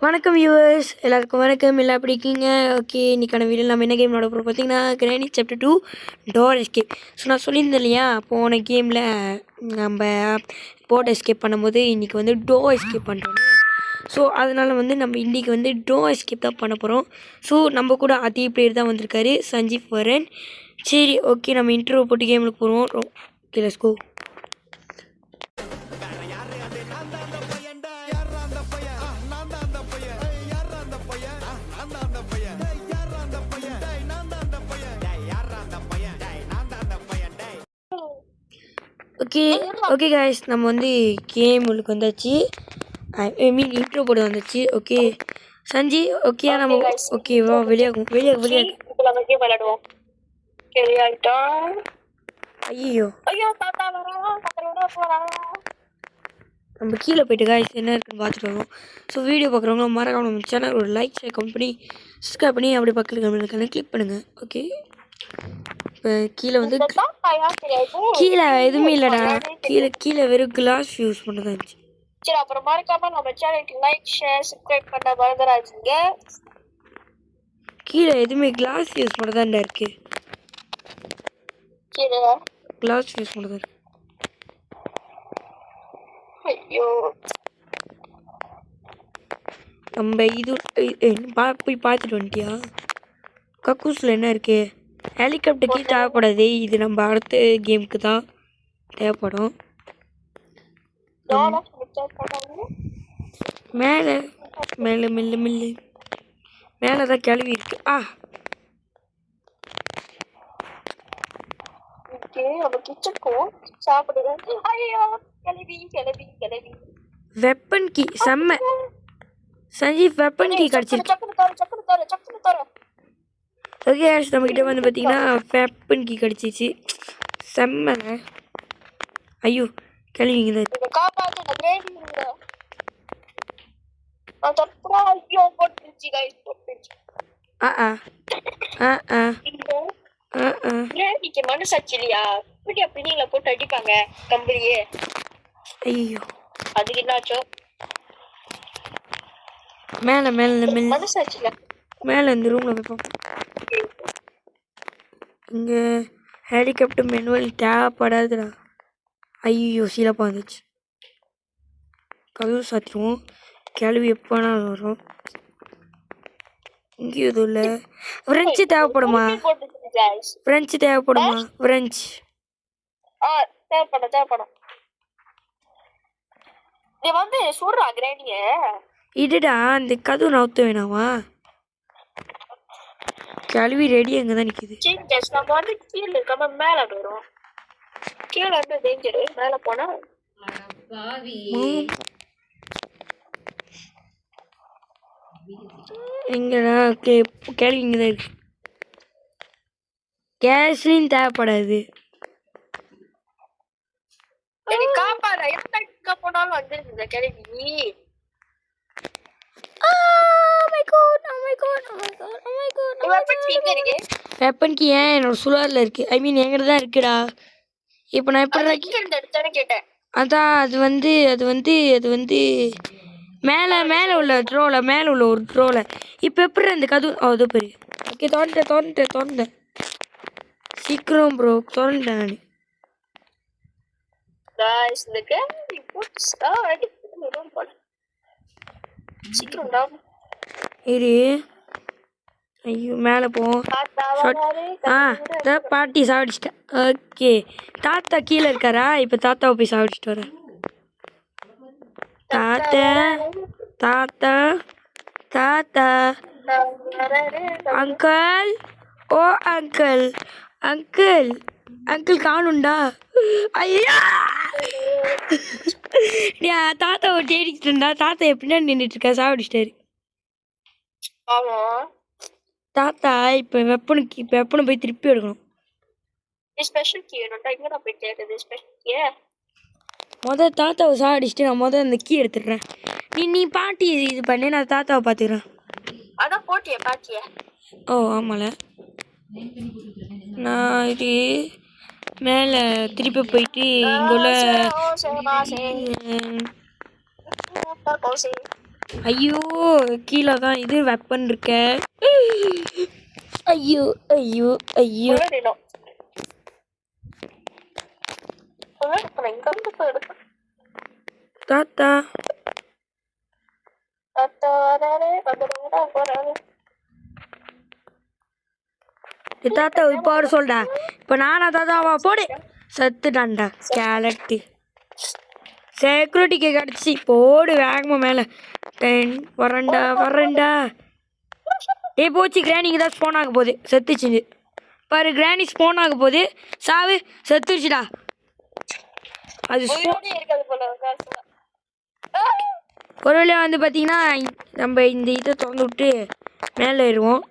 வணக்கம் வியூவர்ஸ், எல்லாருக்கும் வணக்கம். எல்லாம் எப்படி இருக்கீங்க? ஓகே, இன்றைக்கான வீடியோவில் நம்ம என்ன கேம் விளாட போகிறோம் பார்த்தீங்கன்னா, granny chapter 2 door escape. So நான் சொல்லியிருந்தேன் இல்லையா, போன கேமில் நம்ம போட் எஸ்கேப் பண்ணும்போது இன்றைக்கி வந்து டோர் எஸ்கேப் பண்ணுறோம். ஸோ அதனால் வந்து நம்ம இன்றைக்கி வந்து டோர் எஸ்கேப் தான் பண்ண போகிறோம். ஸோ நம்ம கூட அதே பிளேயர் தான் வந்திருக்காரு, சஞ்சீவ் வரன். சரி, ஓகே, நம்ம இன்ட்ரோ போட்டு கேமுக்கு போகிறோம். Okay, let's go. Okay guys, நம்ம வந்து கேம் உங்களுக்கு வந்தாச்சு. ஐ மீன் இன்ட்ரோ போட வந்துச்சு. ஓகே சஞ்சி, ஓகே நம்ம ஓகேவா வெளியாகும். விளையாடுவோம். ஐயோ நம்ம கீழே போயிட்டு கைஸ் என்ன இருக்குன்னு பார்த்துட்டு வரோம். ஸோ வீடியோ பார்க்குறவங்க மறக்காம நம்ம சேனல் ஒரு லைக் ஷேர் கமெண்ட் பண்ணி சப்ஸ்கிரைப் பண்ணி அப்படி பக்கத்துக்கு கிளிக் பண்ணுங்கள். ஓகே, இப்போ கீழே வந்து கீழே எதுவுமே இல்லைடா. கீழே வெறும் கிளாஸ் யூஸ் பண்ணதான் இருந்துச்சு. சரி, அப்புறம் மறக்காம நம்ம சேனலுக்கு லைக் ஷேர் சப்ஸ்கிரைப் பண்ண மறந்துடாதீங்க. கீழே எதுவுமே கிளாஸ் யூஸ் பண்ணதான் இருக்கு. கீழே கிளாஸ் யூஸ் பண்ணதான் இருக்கு. ஐயோ, நம்ம இது போய் பார்த்துட்டு வந்துட்டியா? கக்கூஸில் என்ன இருக்கு? ஹெலிகாப்டருக்கு தேவைப்படாது. இது நம்ம அடுத்த கேமுக்கு தான் தேவைப்படும். மேலே மேலே மெல்ல மெல்ல மேலே தான் கிளவி இருக்கு. வெப்பன் கீ செம்ம. சஞ்சீவ் வெப்பன் கீ கிடச்சிருக்கு. ஓகே, நம்மக்கிட்ட வந்து பார்த்தீங்கன்னா வெப்பன் கீ கிடச்சிச்சு. செம்மங்க. ஐயோ கிளவிங்க தான் மனசாச்சு இல்லையா? பிள்ளைங்களை போட்டு அடிப்பாங்க கம்பெனியே. ஐயோ, அதுக்கு என்னாச்சோ? மேலே மேலே மேலே மனசாச்சு இல்ல. மேலே இந்த ரூமில் வைப்போம். இங்கே ஹெலிகாப்டர் மெனுவல் தேவைப்படாதுடா. ஐயோ சீலப்பா வந்துச்சு. கதவு சாத்திடுவோம். கேள்வி எப்போனாலும் வரும். இங்கே எதுவும் இல்லை. ஃப்ரெஞ்சு தேவைப்படுமா? ஃப்ரெஞ்சு தேவைப்படுமா? ஃப்ரெஞ்சு தேவைப்படும். நீ வந்து சொல்றா கிரானிய. இதுடா இந்த கதவு நவுத்த வேணாமா? கழுவி ரெடி அங்கே தான் நிற்கிது. நம்ம வந்து கீழே இருக்காம மேலே வரும். கீழே இருந்து டேஞ்சரு, மேலே போனா எங்கடா? கேள்வி இங்கே தான் இருக்கு. கேஸ்லின் தேவைப்படாது. காப்பாடா, எங்க போனாலும் வந்து கேள்வி. வெப்பன் கீ ஏன் என்னோட சுழலில் இருக்கு? ஐ மீன் எங்கிட்ட தான் இருக்குடா. இப்போ நான் எப்படி கேட்டேன்? அதான் அது வந்து மேலே உள்ள ஒரு ட்ரோல. இப்போ எப்படி அந்த கதவு அது பெரிய. ஓகே, தோண்டேன் சீக்கிரம் ப்ரோ, தோண்டேன் நான். இரு. ஐயோ மேலே போவோம். பாட்டி சாப்பிடிச்சிட்டேன். ஓகே, தாத்தா கீழே இருக்காரா? இப்போ தாத்தாவை போய் சாப்பிடிச்சிட்டு வரேன். தாத்தா அங்கிள், ஓ அங்கிள் காணுண்டா. ஐயா தாத்தாவை தேடிக்கிட்டுண்டா. தாத்தா எப்படின்னா நின்றுட்டு இருக்கா, சாப்பிடிச்சிட்டாரு. தாத்தா இப்போ வெப்பனை போய் திருப்பி எடுக்கணும். முதல் தாத்தாவை சாடிச்சுட்டு நான் அந்த கீ எடுத்துடுறேன். நீ பாட்டி இது பண்ணி நான் தாத்தாவை பார்த்துக்கிறேன். அதான் போட்டிய பாட்டிய. ஓ ஆமால, நான் இது மேலே திருப்பி போயிட்டு இங்குள்ள ஐயோ கீழே தான் இது வெப்பன் இருக்க. ஐயோ ஐயோ ஐயோ. தாத்தா தாத்தா இப்போ அவர் சொல்டா. இப்போ நானா தாத்தாவா போடு. சத்துட்டான்டா கேலட்டு. செக்யூரிட்டிக்கு கிடச்சி போடு வேகமாக மேலே. வரேன்டா. போச்சு கிராணிக்கு தான் ஸ்போன் ஆக போகுது. செத்துச்சு பாரு. கிராணி ஸ்போன் ஆக போகுது. சாவு செத்துச்சுடா. அது ஒரு வழியாக வந்து பார்த்தீங்கன்னா நம்ம இந்த இதை திறந்து விட்டு மேலே ஏறுவோம்.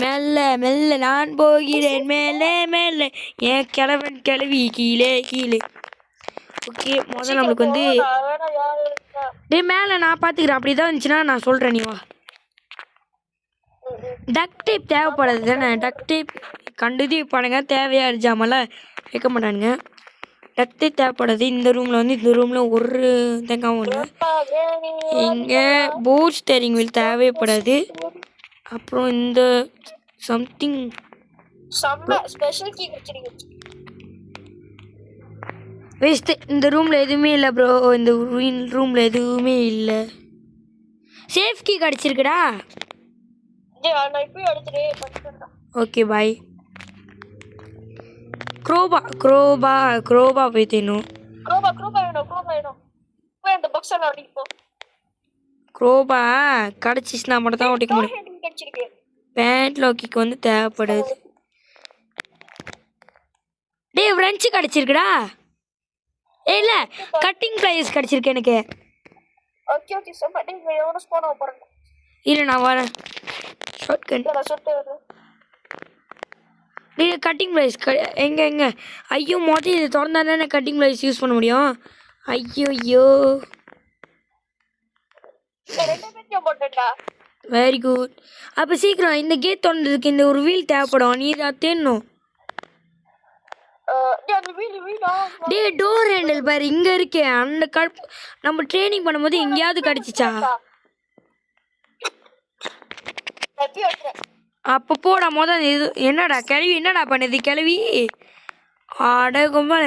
மெல்ல நான் போகிறேன் மேலே ஏன் கிழவன் கிளவி கீழே. ஓகே முதல்ல நம்மளுக்கு வந்து மேலே நான் பார்த்துக்கிறேன். அப்படி தான் இருந்துச்சுன்னா நான் சொல்கிறேன். நீ வா. டக் டேப் தேவைப்படாது தானே. டக் டேப் கண்டுது வைப்பானுங்க. தேவையாக இருந்துச்சாமெல்லாம் வைக்க மாட்டானுங்க. டக் டேப் தேவைப்படாது. இந்த ரூமில் ஒரு தேங்காவும் இல்லை. இங்கே போட் ஸ்டேரிங் வீல் தேவைப்படாது. அப்புறம் இந்த சம்திங் வேஸ்ட்டு. இந்த ரூமில் எதுவுமே இல்லை ப்ரோ. இந்த ரூமில் எதுவுமே இல்லை. சேஃப் கீ கிடச்சிருக்குடா. Okay bye. குரோபா போய் தேனும். குரோபா கிடச்சிச்சுன்னா மட்டும் தான் ஓட்டிக்க முடியும். பேண்ட் லாக்கிக்கு வந்து தேவைப்படுது. ஃப்ரெஞ்சு கிடச்சிருக்குடா. இல்லை கட்டிங் ப்ளைஸ் கிடச்சிருக்கு எனக்கு. இல்லை நான் வரேன். கட்டிங் ப்ளைஸ் எங்கே. ஐயோ மொட்டை இது திறந்தா தானே கட்டிங் ப்ளைஸ் யூஸ் பண்ண முடியும். ஐயோ வெரி குட். அப்போ சீக்கிரம் இந்த கேட் திறந்ததுக்கு இந்த ஒரு வீல் தேவைப்படும். நீ இதை தேடணும். டோர் ஹேண்டில் பாரு இங்கே இருக்கே. அந்த நம்ம ட்ரைனிங் பண்ணும்போது எங்கேயாவது கிடச்சிச்சா? அப்போ போடா இது என்னடா கிளவி. என்னடா பண்ணுது கிளவி? அடகும்பால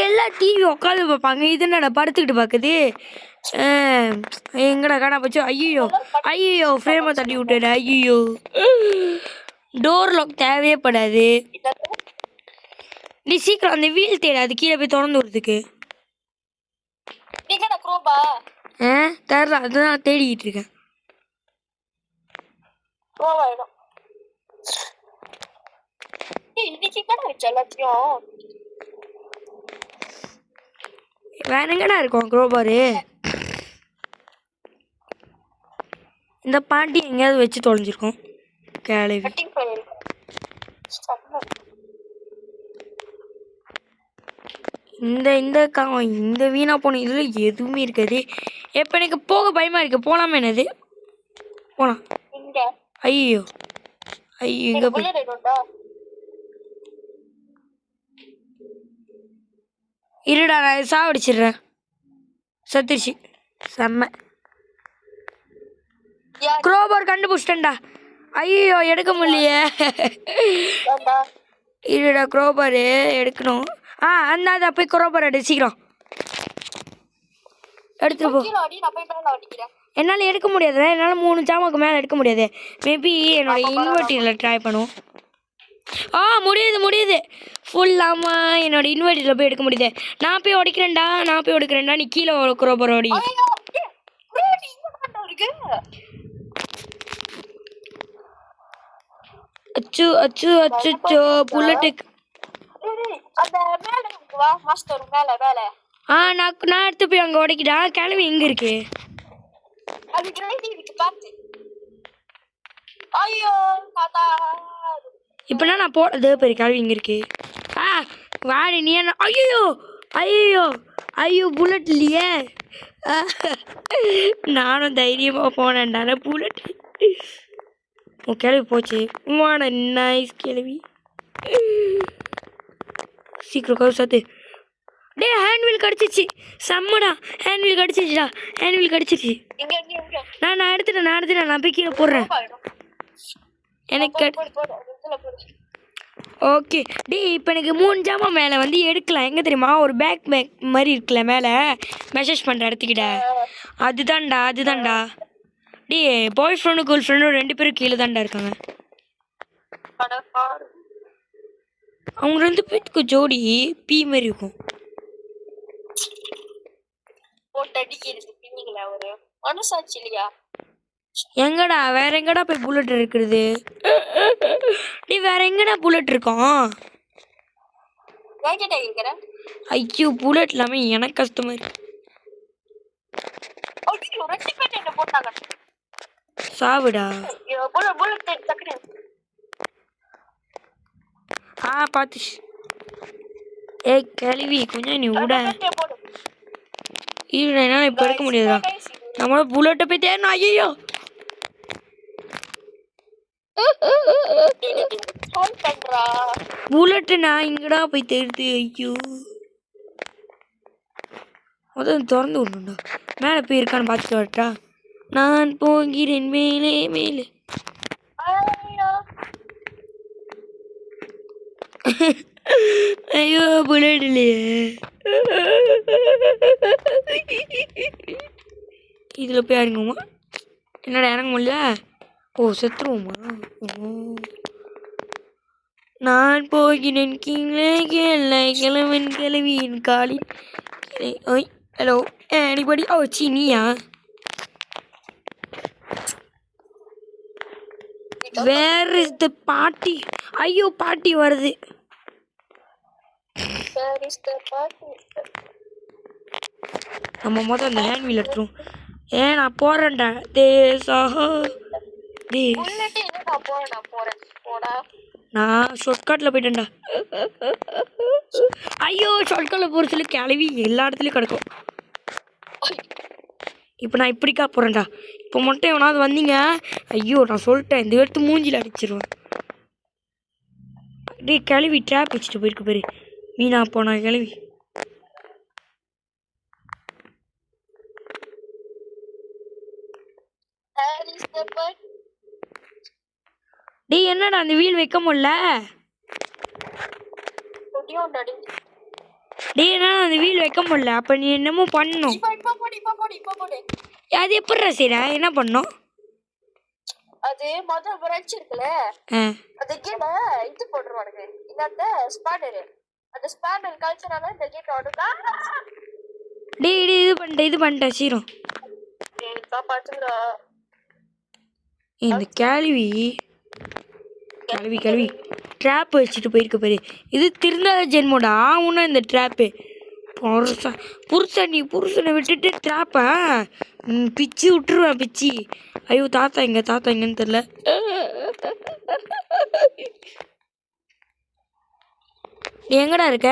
எல்லாம் டிவி உட்காந்து பார்ப்பாங்க. இது என்னடா படுத்துக்கிட்டு பார்க்குது. எங்கடா காணா போச்சு. ஐயோ ஃப்ரேமை தட்டி விட்டுடா. ஐயோ டோர் லாக் தேவையப்படாது. நீ சீக்கிரம் அந்த வீல் தேட. அது கீழே போய் திறந்து விடுறதுக்கு. தெரியல அதுதான் தேடிக்கிட்டு இருக்கேன். வேற எங்கடா இருக்கும் குரோபாரு? இந்த பாண்டி எங்கேயாவது வச்சு தொலைஞ்சிருக்கோம். கேளவி இந்த வீணா போன இதில் எதுவுமே இருக்காது. இப்போ எனக்கு போக பயமாக இருக்குது. போகலாமா? என்னது போகலாம். ஐயோ இங்கே போய் இருடா நான் சாவடிச்சிடுறேன். சத்துருச்சு செம்ம. குரோபார் கண்டுபிடிச்சிட்டேன்டா. ஐயோ எடுக்க முடியலையே. இருடா குரோபாரு எடுக்கணும். அந்த போய் குரோபார் எடு சீக்கிரம். எடுத்துட்டு போ. என்னால் எடுக்க முடியாது. என்னால் 3 ஜாமாக்கு மேலே எடுக்க முடியாது. மேபி என்னோட இன்வெர்ட்டரில் ட்ரை பண்ணுவோம். முடியுது ஃபுல்லாமல் என்னோட இன்வெர்ட்டரில் போய் எடுக்க முடியுது. நான் போய் உடைக்கிறேன்டா. நீ கீழே குரோபார் ஓடி. அச்சோ புல்லட்டுக்கு. நான் எடுத்து போய் அங்கே உடைக்கிட்டா. கிளம்பி எங்கே இருக்கு? இப்போனா நான் போடுறது பெரிய கிளம்பி இங்கே இருக்கு. வாடி நீ என்ன. ஐயோ புல்லட் இல்லையே. நானும் தைரியமாக போனேன்டான புல்லட். கிளவி போச்சு. நைஸ் கிளவி. சீக்கிரம் கவு சாத்து. டேய் ஹேண்ட் வீல் கடிச்சிச்சு செம்மடா ஹேண்ட் வீல் கடிச்சிச்சுடா ஹேண்ட் வீல் கடிச்சிச்சு இங்க நான் எடுத்துட்டேன் நான் போய் கீழே போடுறேன் எனக்கு ஓகே டேய் இப்போ எனக்கு 3 ஜாமான் மேலே வந்து எடுக்கலாம் எங்கே தெரியுமா ஒரு பேக் மாதிரி இருக்குல்ல மேலே மெசேஜ் பண்ணுற இடத்துக்கிட்ட அதுதான்டா டேய் பாய் ஃப்ரெண்டும் கேர்ள் ஃப்ரெண்டும் 2 பேரும் கீழே தான்டா இருக்காங்க அவங்க 2 பேருக்கு ஜோடி பி மாதிரி இருக்கும் மனசாட்சி இல்லையா வேற எங்கடா போய் புல்லட் இருக்குது நீ வேற எங்கடா புல்லட் இருக்கோம் ஐயோ புல்லட் இல்லாம எனக்கு கஷ்டமா இருக்கு சாவுடா பாத்து ஏய் கேள்வி கொஞ்சம் நீ விட என்னால இப்ப இருக்க முடியாதா நம்மளோட புல்லட்டை போய் தேடணும் ஐயோ புல்லட்டு நான் இங்கடா போய் தேடுது ஐயோ முதல்ல திறந்து விடணும்டா மேலே போய் இருக்கான்னு பார்த்துட்டு வரட்டா நான் போகிறேன் மேலே மேலே ஐயோ புல்லட் இல்லையே இதில் போய் இறங்குமா என்னடா இறங்க முடியல ஓ செத்துருவோமா நான் போகிறேன் கீழே கிழவன் கிழவியின் காலில் ஓய் ஹலோ எனிபடி ஓ சீனியா வேர் இஸ் த பாட்டி ஐயோ பாட்டி வருது நம்ம மொதல் அந்த ஹேண்ட் வீல் எடுத்துருவோம் நான் போறேன்டா நான் ஷார்ட்கட்டில் போயிட்டேன்டா ஐயோ ஷார்ட்கட்டில் போகிற சொல்லி கிளவி எல்லா இடத்துலையும் கிடக்கும் இப்போ நான் இப்படிக்கா போகிறேன்டா இப்போ மட்டும் எவனாவது வந்தீங்க ஐயோ நான் சொல்லிட்டேன் இந்த எடுத்து மூஞ்சில் அடிச்சிருவேன் டே கிளவி ட்ராப் வச்சுட்டு போயிருக்கு பேரு மீனா போனா கிளவி டே என்னடா அந்த வீல் வைக்க முடியல டே என்னடா அந்த வீல் வைக்க முடியல அப்ப நீ என்னமோ பண்ணணும் அது எப்படிடா செய்யற என்ன பண்ணும் அது மொதல் பிரான்ச் இருக்குல்ல அது கீழ இது போட்டுருவானுங்க இந்த ஸ்பானர் அந்த ஸ்பானர் கல்ச்சரால இந்த கேட் ஓடுதா டே இது பண்ணிட்டேன் சீரம் பாத்துங்கடா இந்த கேள்வி ட்ராப் வச்சுட்டு போயிருக்கு பாரு இது திருந்தாத ஜென்மோடா உன்ன இந்த ட்ராப்பு புருஷனை விட்டுட்டு ட்ராப்பா பிச்சு விட்டுருவேன் பிச்சு ஐயோ தாத்தா எங்கன்னு தெரியல நீ எங்கடா இருக்க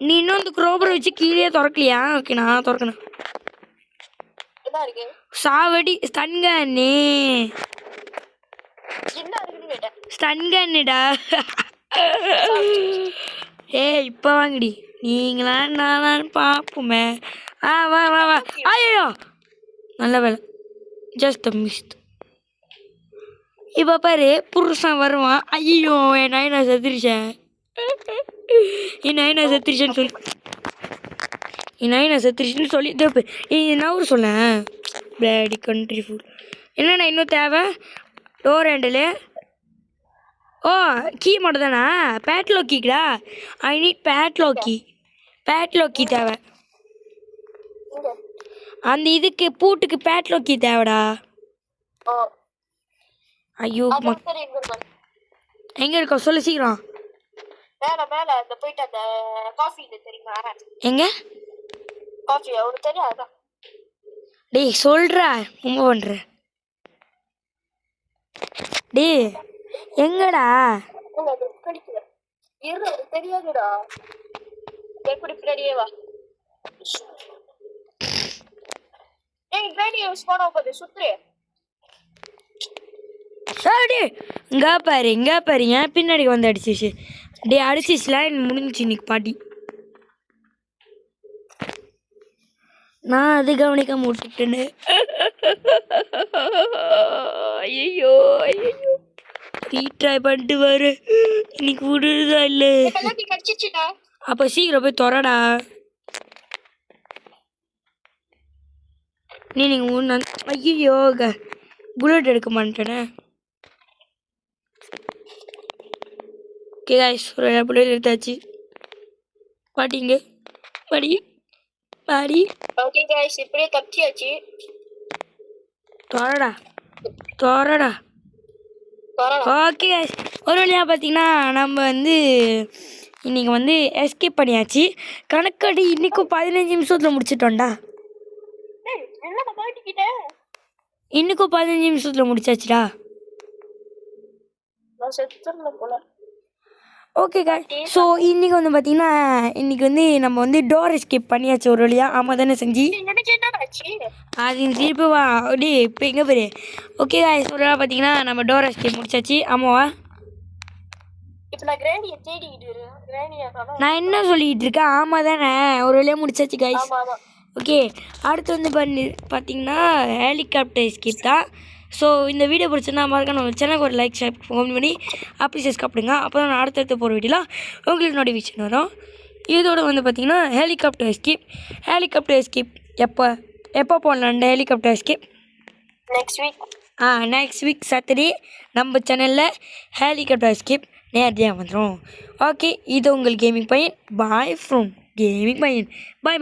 நீ இன்னும் அந்த குரோபரை வச்சு கீழே திறக்கலையா ஓகே நான் திறக்கணும் சாவடி ஸ்டன்கன்னுடா இப்ப வாங்கடி நீங்களா நானான்னு பாப்போமே வா ஐயோ நல்ல வேலை ஜஸ்ட் மிஸ் இப்ப பாரு புருஷன் வருவான் ஐயோ என் நாய் நான் செத்துருச்சேன் சொல்லி தப்பு நான் ஒரு சொல்லேன் பிளாடி கண்ட்ரி ஃபுட் என்னண்ணா இன்னும் தேவை டோர் ஹேண்டில் ஓ கீ மட்டும் தானா பேட்லோ கீக்கடா ஐ நீட் பேட்லோ கீ தேவை அந்த இதுக்கு பூட்டுக்கு பேட்லோ கீ தேவைடா ஐயோ எங்க இருக்கோ சொல்லு சீக்கிரம் மேல அந்த போயிட்டு அந்த காஃபி தெரியுமா எங்க காஃபி அவனுக்கு தெரியும் அதான் டேய் சொல்றா ரொம்ப பண்ற டேய் எங்கடா தெரியாதுடா எப்படி பின்னாடியே வா ஏய் பின்னாடியே ஸ்பாட் ஆஃப் பண்ணு சுத்துறே டே இங்கே பாரு ஏன் பின்னாடி வந்து அடிச்சிச்சு. டே அடிச்சிச்சுலாம் முடிஞ்சிச்சு இன்னைக்கு பாட்டி. நான் அது கவனிக்காம விட்டுட்டேன்னு. ஐயோ ரீட்ரை பண்ணிட்டு வரு. இன்னைக்கு விடுறதா இல்லை. அப்போ சீக்கிரம் போய் தொடடா. நீங்கள் ஐயோ புல்லட் எடுக்க மாட்டேனே. ஓகே காய்ஸ், ஒரு புல்லட் எடுத்தாச்சு. பாட்டிங்க பாடி பாடி. ஓகே गाइस, இப்படியே தப்பியாச்சு. தொடடா. ஓகே गाइस, ஒரு வழியாக பார்த்தீங்கன்னா நம்ம இன்னைக்கு எஸ்கேப் பண்ணியாச்சு. கணக்கடி இன்னைக்கும் 15 நிமிஷத்தில் முடிச்சிட்டோம்டா. இன்னைக்கும் 15 நிமிஷத்தில் முடிச்சாச்சுடா. ஓகே காய்ஸ், ஸோ இன்றைக்கி பார்த்தீங்கன்னா நம்ம டோர் எஸ்கேப் பண்ணியாச்சு ஒரு வழியாக. ஆமாம் தானே செஞ்சு அது திருப்பி வா அப்படி இப்போ எங்கே போய். ஓகே காய்ஸ், ஒரு வழியாக பார்த்தீங்கன்னா நம்ம டோர் எஸ்கேப் முடிச்சாச்சு. ஆமாவா? நான் என்ன சொல்லிகிட்டு இருக்கேன்? ஆமாம் தானே, ஒரு வழியாக முடிச்சாச்சு காய்ஸ். ஓகே, அடுத்து பார்த்தீங்கன்னா ஹெலிகாப்டர் எஸ்கேப் தான். ஸோ இந்த வீடியோ பிடிச்சிருந்தா மறக்காம நம்ம சேனலுக்கு ஒரு லைக் ஷேர் ஃபோன் பண்ணி அப்ரிஷியேட் சாப்பிடுங்க. அப்போ தான் நான் அடுத்தடுத்து போகிற வீடியோலாம் உங்களுக்கு நோட்டிஃபிகேஷன் வரும். இதோட பார்த்தீங்கன்னா ஹெலிகாப்டர் எஸ்கேப் எப்போ போடலாம் helicopter escape? Next week Saturday நம்ம சேனலில் ஹெலிகாப்டர் எஸ்கேப் நேரடியாக வந்துடும். ஓகே, இது உங்கள் கேமிங் பையன். பாய் ஃப்ரம் கேமிங் பையன். பாய்.